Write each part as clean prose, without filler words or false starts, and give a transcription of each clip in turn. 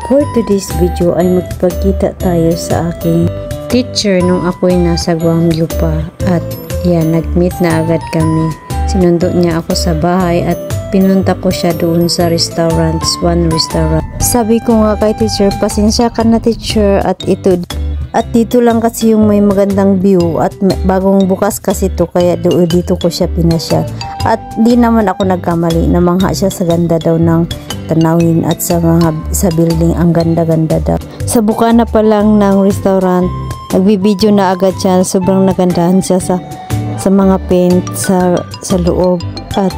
For today's video ay magpagkita tayo sa aking teacher nung ako'y nasa Gwangju pa, at yan, nag-meet na agad kami. Sinundo niya ako sa bahay at pinunta ko siya doon sa restaurant, Swan Restaurant. Sabi ko nga kay teacher, pasensya ka na teacher, at dito lang kasi yung may magandang view at bagong bukas kasi to, kaya dito ko siya pinasya. At di naman ako nagkamali, namangha siya sa ganda daw ng tanawin at sa building, ang ganda-ganda daw. Sa bukana pa lang ng restaurant, nagbibideo na agad siya. Sobrang nagandahan siya sa mga paint sa loob, at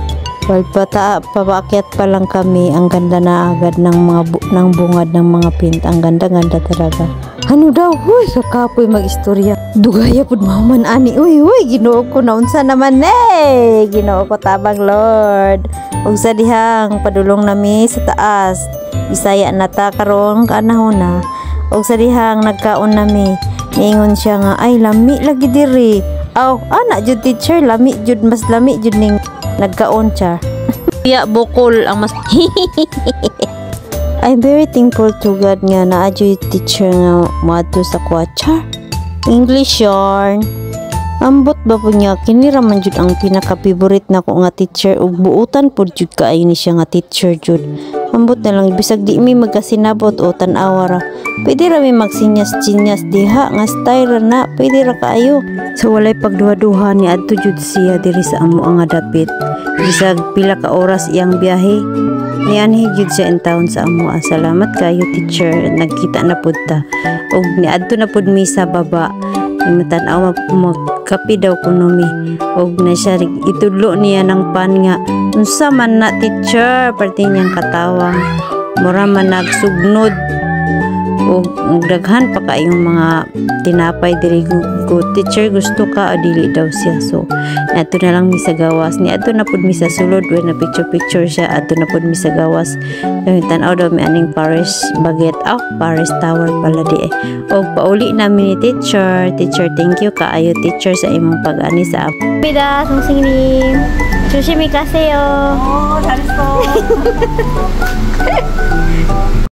while papaakyat pa lang kami, ang ganda na agad ng bungad ng mga paint. Ang ganda-ganda talaga. Ano daw? Huy, kakapoy mag-istorya. Dugaya pud mahuman ani. Uy, Ginoo ko, naunsa naman Ginoo ko tabang Lord. Ug sa dihang padulong nami sa taas. Bisaya na ta karon kanahon na. Ug sa dihang nagkaon nami. Niingon siya nga, ay lami lagi diri. Aw, ana jud teacher, lami jud, mas lami jud ning nagkaon siya. Ya bukol ang mas I'm very thankful to God nga na adyo teacher nga moadto sa kwacha. English yarn. Ambot ba po niya, kinira man jud ang pinaka-favorite na ko nga teacher, ug buutan po jud kaayo ni siya nga teacher jud. Ambot na lang, bisag di mi magkasinabot o tan-awa ra. Pwede ra mi magsinyas-sinyas diha nga style na, pwede ra kaayo. So walay pagduha-duha ni adto jud siya diri sa amo nga dapit. Bisag pila ka oras iyang biyahe, nianhi jud siya in town sa amo. Salamat kayo teacher, nagkita na pud ta. Og niadto na pud mi sa baba. Imatan-aw magkapi daw kuno mi. Og na siya itudlo niya ng pan nga. Unsa man na teacher, parte niyang katawa. Mura man nagsugnod. Og daghan pa kayong mga tinapay diri ko. Teacher, gusto ka? Dili daw siya. So ato na lang mi sa gawas. Ni ato na pud mi sa sulod, when na picture siya, ato na pud mi sa gawas. Tan-aw daw mi aning Paris Baguette. Paris Tower pala di eh. Og pauli namin ni teacher. Teacher, thank you kaayo teacher sa imong pag-ani sa apo. Pida, sungsing님. 조심히 가세요. 잘했어.